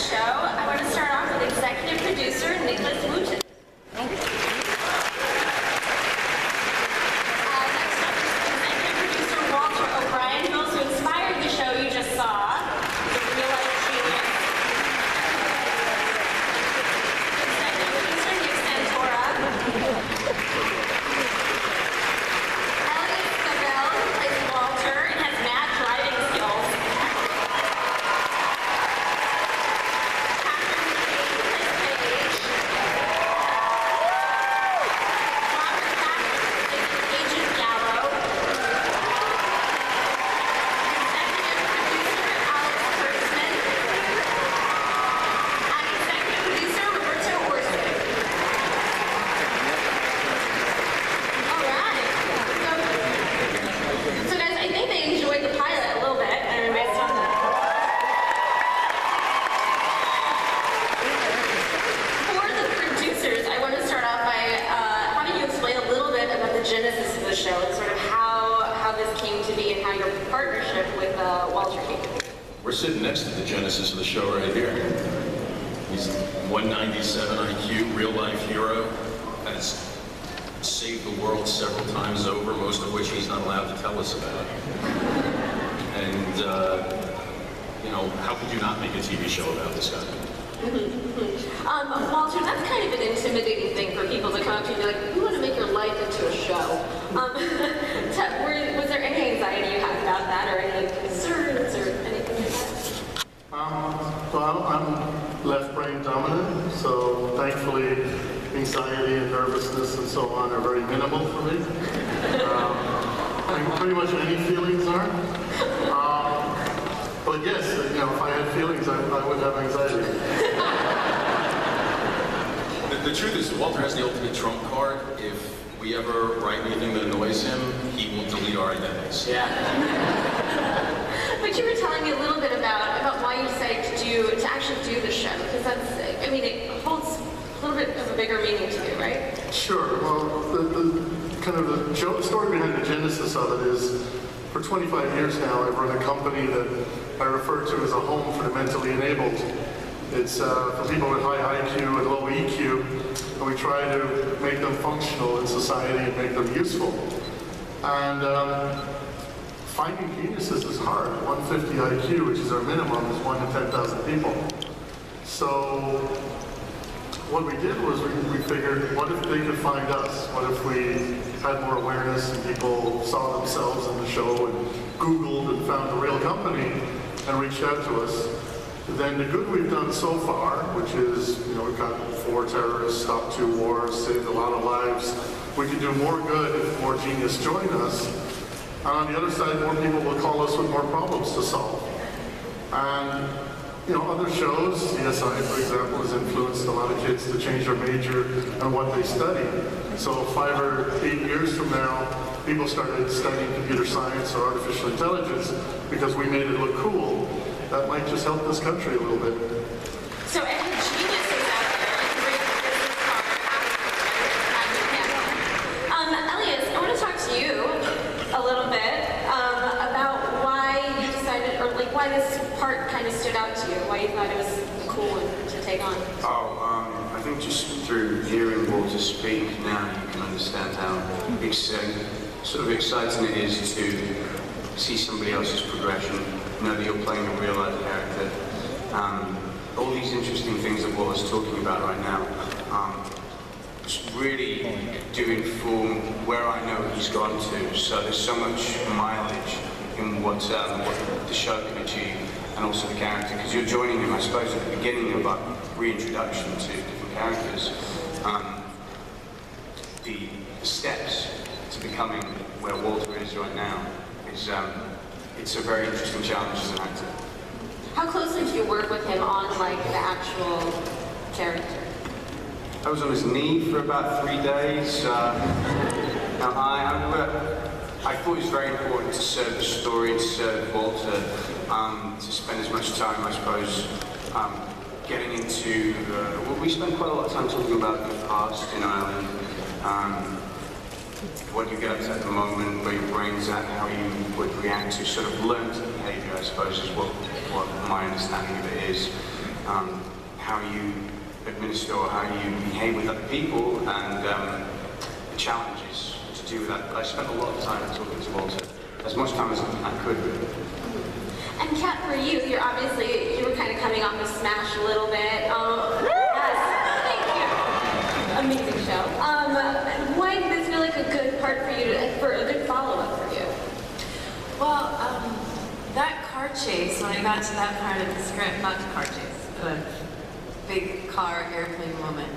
show, I want to start off with executive producer Nicholas Wooten. Next up is executive producer Walter O'Brien, who also inspired the show you just saw. He's a real-life genius. Executive producer Nick Santora. Elliot Scavell, who plays Walter and has mad driving skills. Genesis of the show and sort of how this came to be and how your partnership with Walter came to be. We're sitting next to the genesis of the show right here. He's 197 IQ, real life hero, has saved the world several times over, most of which he's not allowed to tell us about. And, you know, how could you not make a TV show about this guy? Walter, that's kind of an intimidating thing for people to come up to you and be like, we want to make your life into a show. Was there any anxiety you had about that or any concerns or anything like that? Well, I'm left brain dominant, so thankfully anxiety and nervousness and so on are very minimal for me. I mean, pretty much any feelings are. But yes, you know, if I had feelings, I would have anxiety. The truth is, Walter has the ultimate trump card. If we ever write anything that annoys him, he will delete our identities. Yeah. But you were telling me a little bit about why you decided to actually do the show, because that's, I mean, it holds a little bit of a bigger meaning to you, right? Sure. Well, the story behind the genesis of it is, for 25 years now, I've run a company that I refer to as a home for the mentally enabled. It's for people with high IQ and low EQ, and we try to make them functional in society and make them useful. And finding geniuses is hard. 150 IQ, which is our minimum, is 1 in 10,000 people. So what we did was we figured, what if they could find us? What if we had more awareness and people saw themselves in the show and Googled and found the real company and reached out to us? Then the good we've done so far, which is, you know, we've got 4 terrorists, stopped 2 wars, saved a lot of lives. We can do more good if more genius join us. And on the other side, more people will call us with more problems to solve. And, you know, other shows, CSI, for example, has influenced a lot of kids to change their major and what they study. So 5 or 8 years from now, people started studying computer science or artificial intelligence because we made it look cool. That might just help this country a little bit. So any geniuses out there, you can bring your business card after Elias, I want to talk to you a little bit about why you decided, or like why this part kind of stood out to you, why you thought it was a cool one to take on. I think just through hearing Walter speak now, you can understand how sort of exciting it is to see somebody else's progression. Know that you're playing a real life character. All these interesting things that Walter's talking about right now really do inform where I know he's gone to. So there's so much mileage in what the show can achieve and also the character. Because you're joining him, I suppose, at the beginning of a reintroduction to different characters. The steps to becoming where Walter is right now is it's a very interesting challenge as an actor. How closely do you work with him on like the actual character? I was on his knee for about 3 days. Now I thought it was very important to serve the story, to serve Walter, to spend as much time, I suppose, getting into. We spent quite a lot of time talking about the past in Ireland. What you get up to at the moment, where your brain's at, how you would react to sort of learned behaviour, I suppose, is what my understanding of it is. how you administer or how you behave with other people, and the challenges to do that. I spent a lot of time talking to Walter, as much time as I could. And Kat, for you, you were kind of coming off of Smash a little bit. Yes, thank you. Amazing show. Why did this feel like a good part for you, for a good follow-up for you? Well, that car chase, when I got to that part of the script, not the car chase, but a big car airplane moment.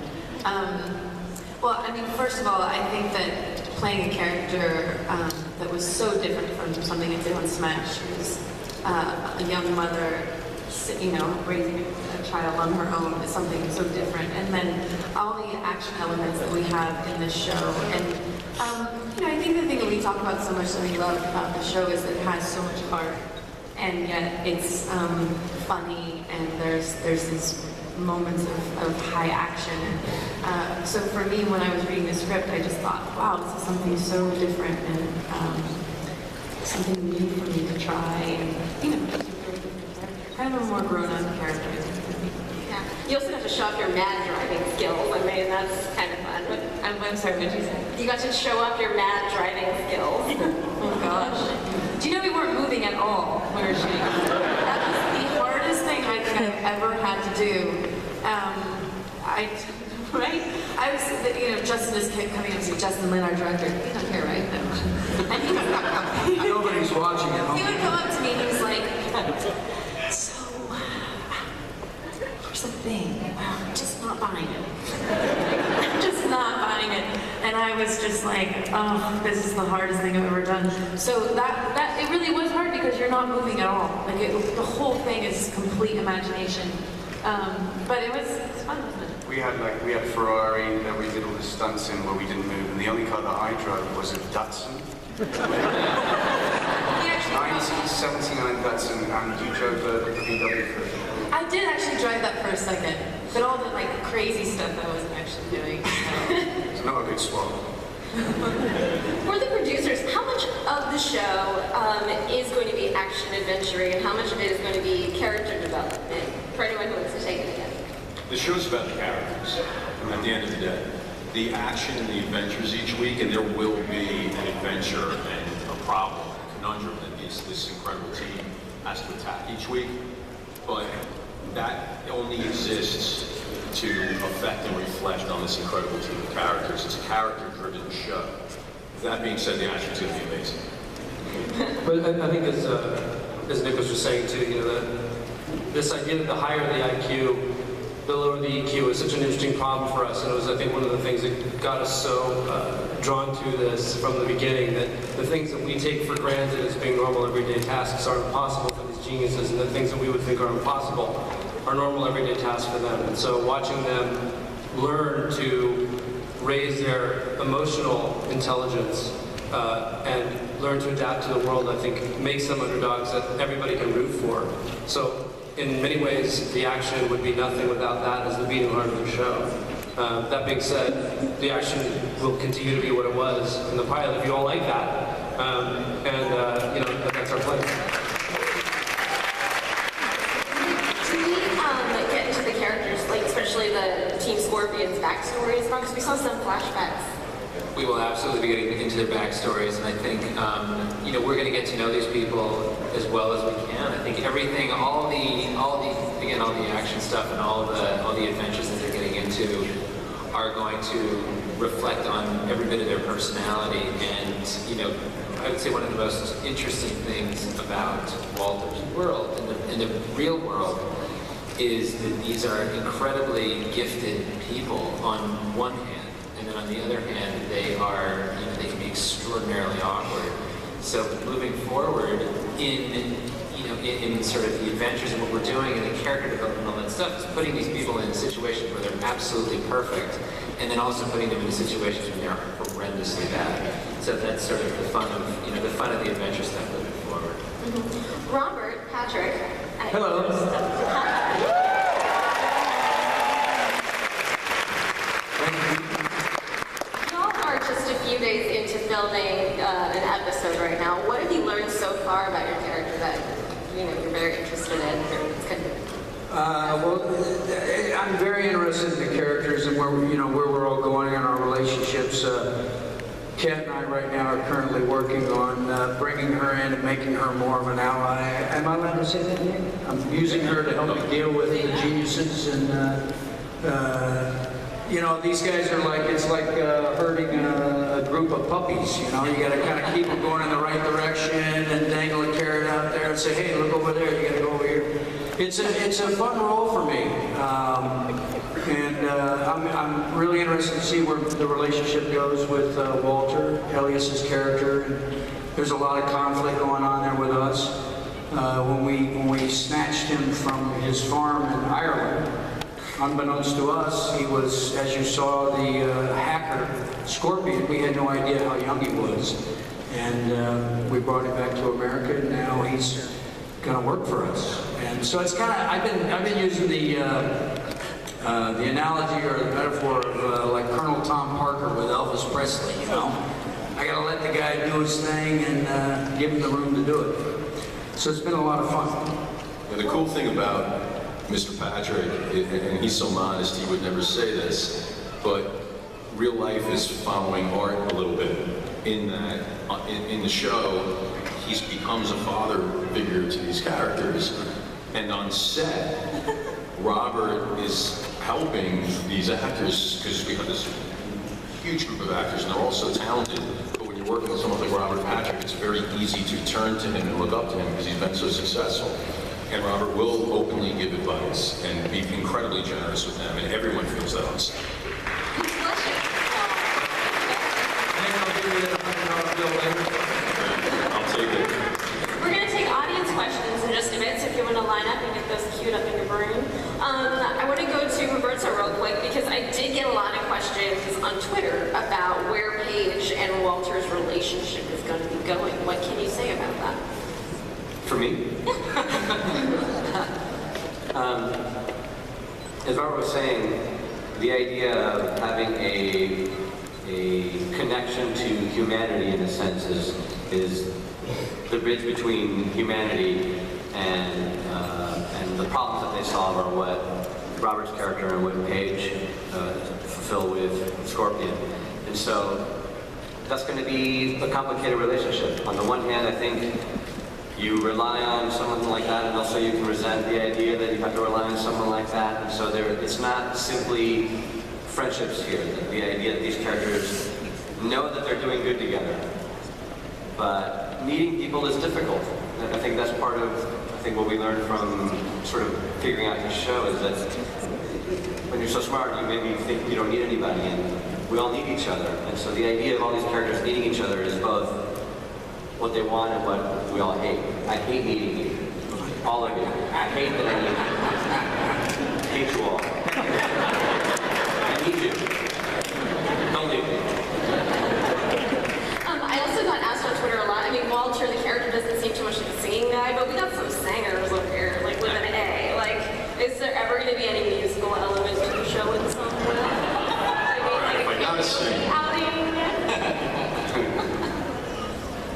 Well, I mean, first of all, I think that playing a character that was so different from something I did on Smash, she was a young mother, you know, raising a child on her own is something so different. And then all the action elements that we have in this show. And, you know, I think the thing that we talk about so much that we love about the show is that it has so much heart. And yet it's funny, and there's these moments of high action. And, so for me, when I was reading the script, I just thought, wow, this is something so different and something new for me to try. And, you know, just a really different character. Kind of a more grown-up character. Yeah. You also got to show off your mad driving skills. I mean, that's kind of fun. I'm sorry, what did you say? You got to show off your mad driving skills. Oh gosh. Do you know we weren't moving at all when we were shooting? That was the hardest thing I think I've ever had to do. Right? I was, you know, Justin just kept coming up to me, Justin Lin, our director. He's not here, right? No. And he Nobody's watching it. He would come up to me and he was like, so, here's the thing, I'm just not buying it. I'm just not buying it. And I was just like, oh, this is the hardest thing I've ever done. So that it really was hard because you're not moving at all. Like the whole thing is complete imagination. But it was fun, wasn't it? We had Ferrari that we did all the stunts in where we didn't move, and the only car that I drove was a Datsun. 1979 Datsun, and you drove the VW for it. I did actually drive that for a second, but all the like crazy stuff I wasn't actually doing. It's not a good swap. For the producers, how much of the show is going to be action adventure and how much of it is going to be character development? For anyone who wants to take it again. The show's about the characters, at the end of the day. The action and the adventures each week, and there will be an adventure and a problem, a conundrum that this incredible team has to attack each week. But that only exists to affect and reflect on this incredible team of characters. It's a character-driven show. That being said, the action's going to be amazing. But I think as Nick was just saying too, you know, this idea that the higher the IQ, the lower the EQ is such an interesting problem for us, and it was, I think, one of the things that got us so drawn to this from the beginning, that the things that we take for granted as being normal everyday tasks are impossible for these geniuses, and the things that we would think are impossible are normal everyday tasks for them. And so watching them learn to raise their emotional intelligence and learn to adapt to the world, I think makes them underdogs that everybody can root for. So in many ways, the action would be nothing without that as the beating heart of the show. That being said, the action will continue to be what it was in the pilot, if you all like that. You know, that's our plan. Can we get into the characters, like especially the Team Scorpion's backstories? Because we saw some flashbacks. We will absolutely be getting into their backstories, and I think you know, we're going to get to know these people as well as we can. I think everything, all the action stuff and all the adventures that they're getting into are going to reflect on every bit of their personality. And you know, I would say one of the most interesting things about Walter's world in the real world is that these are incredibly gifted people on one hand. And then on the other hand, they are, you know, they can be extraordinarily awkward. So moving forward in sort of the adventures and what we're doing and the character development and all that stuff is putting these people in situations where they're absolutely perfect, and then also putting them in situations where they're horrendously bad. So that's sort of the fun of, you know, the fun of the adventure stuff moving forward. Mm-hmm. Robert, Patrick. Hello. Just a few days into filming an episode right now. What have you learned so far about your character that you know you're very interested in? Or it's kind of... Well, relationships. Kat and I right now are currently working on bringing her in and making her more of an ally. Am I allowed to say that name? I'm using her to help me deal with the geniuses and, you know, these guys are like, it's like herding a group of puppies, you know? You gotta kind of keep them going in the right direction and dangle a carrot out there and say, hey, look over there, you gotta go over here. It's a fun role for me. I'm really interested to see where the relationship goes with Walter, Elias's character. And there's a lot of conflict going on there with us. When we snatched him from his farm in Ireland, unbeknownst to us, he was, as you saw, the hacker Scorpion. We had no idea how young he was. And we brought him back to America, and now he's going to work for us. And so it's kind of, I've been using the analogy or the metaphor of like Colonel Tom Parker with Elvis Presley, you know? I gotta let the guy do his thing and give him the room to do it. So it's been a lot of fun. And the cool thing about Mr. Patrick, and he's so modest he would never say this, but real life is following Art a little bit in that, in the show, he becomes a father figure to these characters. And on set, Robert is helping these actors, because we have this huge group of actors, and they're all so talented, but when you're working with someone like Robert Patrick, it's very easy to turn to him and look up to him because he's been so successful. And Robert will openly give advice and be incredibly generous with them, and everyone feels that on set. I'll take it. We're going to take audience questions in just a bit, so if you want to line up and get those queued up in your brain. I want to go to Roberto real quick because I did get a lot of questions on Twitter about where Paige and Walter's relationship is going to be going. What can you say about that? For me? As Robert was saying, the idea of having a connection to humanity, in a sense, is the bridge between humanity and the problems that they solve are what Robert's character and what Paige fulfill with Scorpion. And so that's going to be a complicated relationship. On the one hand, I think you rely on someone like that, and also you can resent the idea that you have to rely on someone like that. And so it's not simply friendships here. The idea that these characters know that they're doing good together. But meeting people is difficult. And I think that's part of what we learned from sort of figuring out this show is that when you're so smart, you maybe think you don't need anybody, and we all need each other. And so the idea of all these characters needing each other is both what they want and what we all hate. I hate needing you. All of you. I hate that I need you. I hate you all. I need you. Don't leave me. I also got asked on Twitter a lot. I mean, Walter, the character, doesn't seem too much like a singing guy, but we got some singers up here, like with an A. Like, is there ever going to be any musical element to the show in some way? I mean, like, If I gotta sing.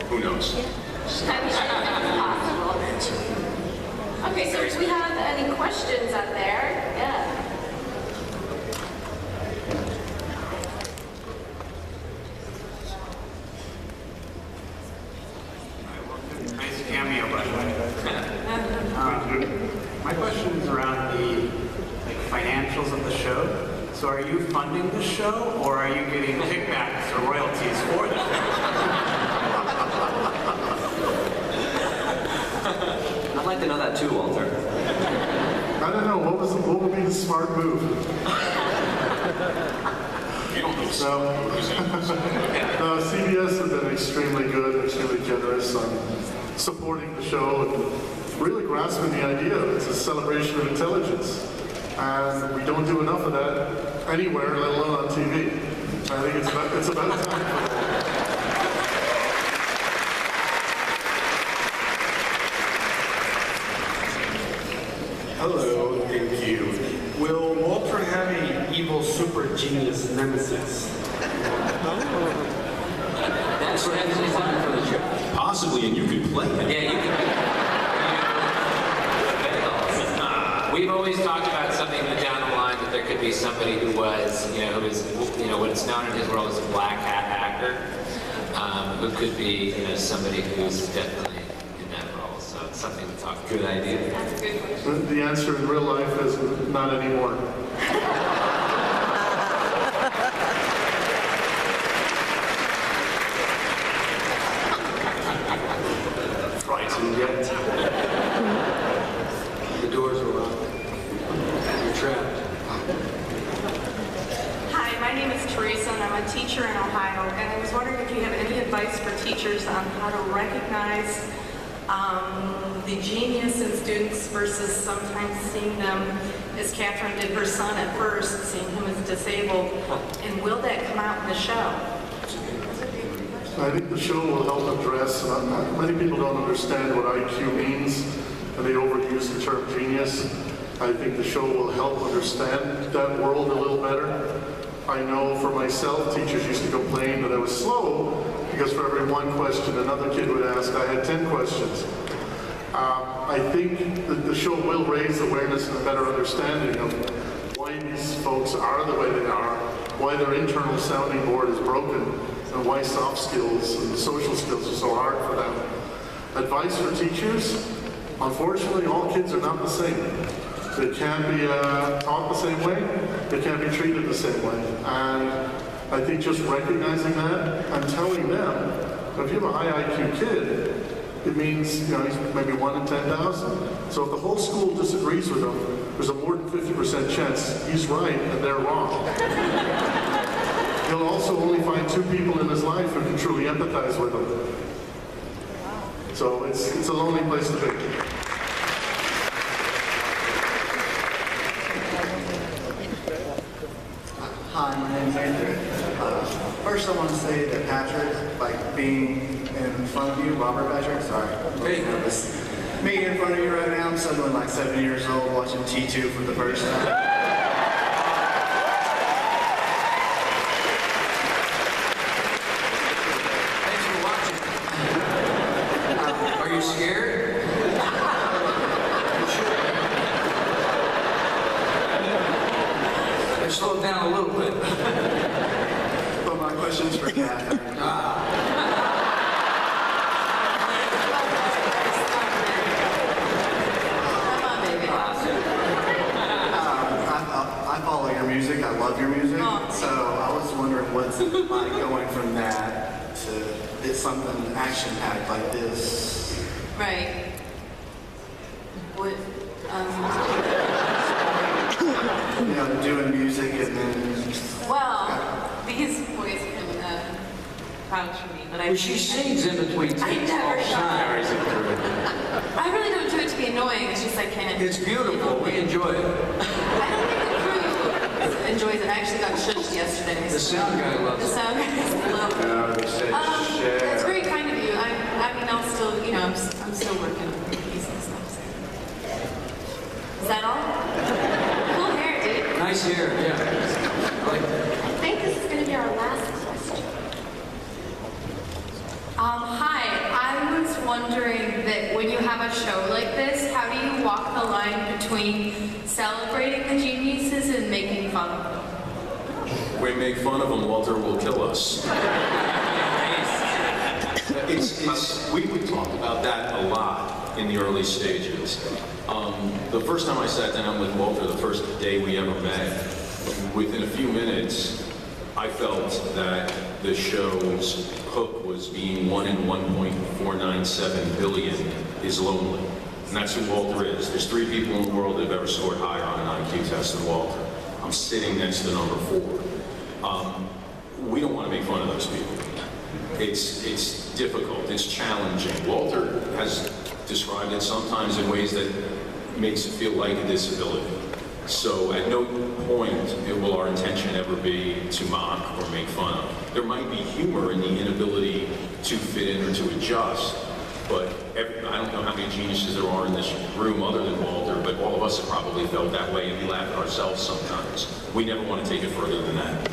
Who knows? I mean, possible. Okay, so do we have any questions out there? Yeah. Nice cameo, by the way. My question is around the financials of the show. So are you funding the show, or are you getting kickbacks or royalties for the show? I'd like to know that too, Walter. I don't know, what would be the smart move? You don't know. No, CBS has been extremely good, extremely generous on supporting the show and really grasping the idea. It's a celebration of intelligence. And we don't do enough of that anywhere, let alone on TV. I think it's about time. Hello, thank you. Will Walter have an evil super genius nemesis? That's fun for the show. Possibly, and you could play it. Yeah, you can. We've always talked about something down the line that there could be somebody who was, who is, what's known in his world as a black hat hacker, who could be, somebody who's definitely in that role. So it's something to talk about. Good idea. That's a good question. The answer in real life is not anymore. Frightened yet? The doors are locked. You're trapped. Hi, my name is Teresa, and I'm a teacher in Ohio, and I was wondering if you have any advice for teachers on how to recognize the genius in students versus sometimes seeing them, as Catherine did her son at first, seeing him as disabled, and will that come out in the show? I think the show will help address, many people don't understand what IQ means, and they overuse the term genius. I think the show will help understand that world a little better. I know for myself, teachers used to complain that I was slow because for every one question another kid would ask, I had 10 questions. I think that the show will raise awareness and a better understanding of why these folks are the way they are, why their internal sounding board is broken, and why soft skills and social skills are so hard for them. Advice for teachers? Unfortunately, all kids are not the same. They can't be taught the same way. They can't be treated the same way. And I think just recognizing that and telling them, if you have a high IQ kid, it means he's maybe 1 in 10,000. So if the whole school disagrees with him, there's a more than 50% chance he's right and they're wrong. He'll also only find 2 people in his life who can truly empathize with him. So it's a lonely place to be. Hi, my name is Andrew. First I want to say that Patrick, being in front of you, Robert Patrick, sorry, I'm really nervous. Me in front of you right now, I'm suddenly 7 years old watching T2 for the first time. Scared? I slowed down a little bit. But my question's for Catherine. I follow your music. I love your music. So I was wondering what's it like going from that to something action-packed like this. Right. What, doing music and then... Well, his voice can vouch for me, but Well, she sings in between takes all the time. I really don't do it to be annoying, it's just I can't. It's beautiful, we enjoy it. I don't think the crew enjoys it. I actually got shushed yesterday. The sound guy loves it. The sound guy loves it. No, they said share. That's very kind of you. I mean, I'll still, I'm still working on the piece and stuff. So. Is that all? Cool hair, dude. Nice hair, yeah. I think this is going to be our last question. Hi, I was wondering that when you have a show like this, how do you walk the line between celebrating the geniuses and making fun of them? We make fun of them, Walter will kill us. We talked about that a lot in the early stages. The first time I sat down with Walter, the first day we ever met, within a few minutes, I felt that the show's hook was being 1 in 1.497 billion is lonely. And that's who Walter is. There's 3 people in the world that have ever scored higher on an IQ test than Walter. I'm sitting next to number 4. We don't want to make fun of those people. It's difficult, it's challenging. Walter has described it sometimes in ways that makes it feel like a disability. So at no point will our intention ever be to mock or make fun of. There might be humor in the inability to fit in or to adjust, but I don't know how many geniuses there are in this room other than Walter, but all of us have probably felt that way, and we laugh at ourselves sometimes. We never want to take it further than that.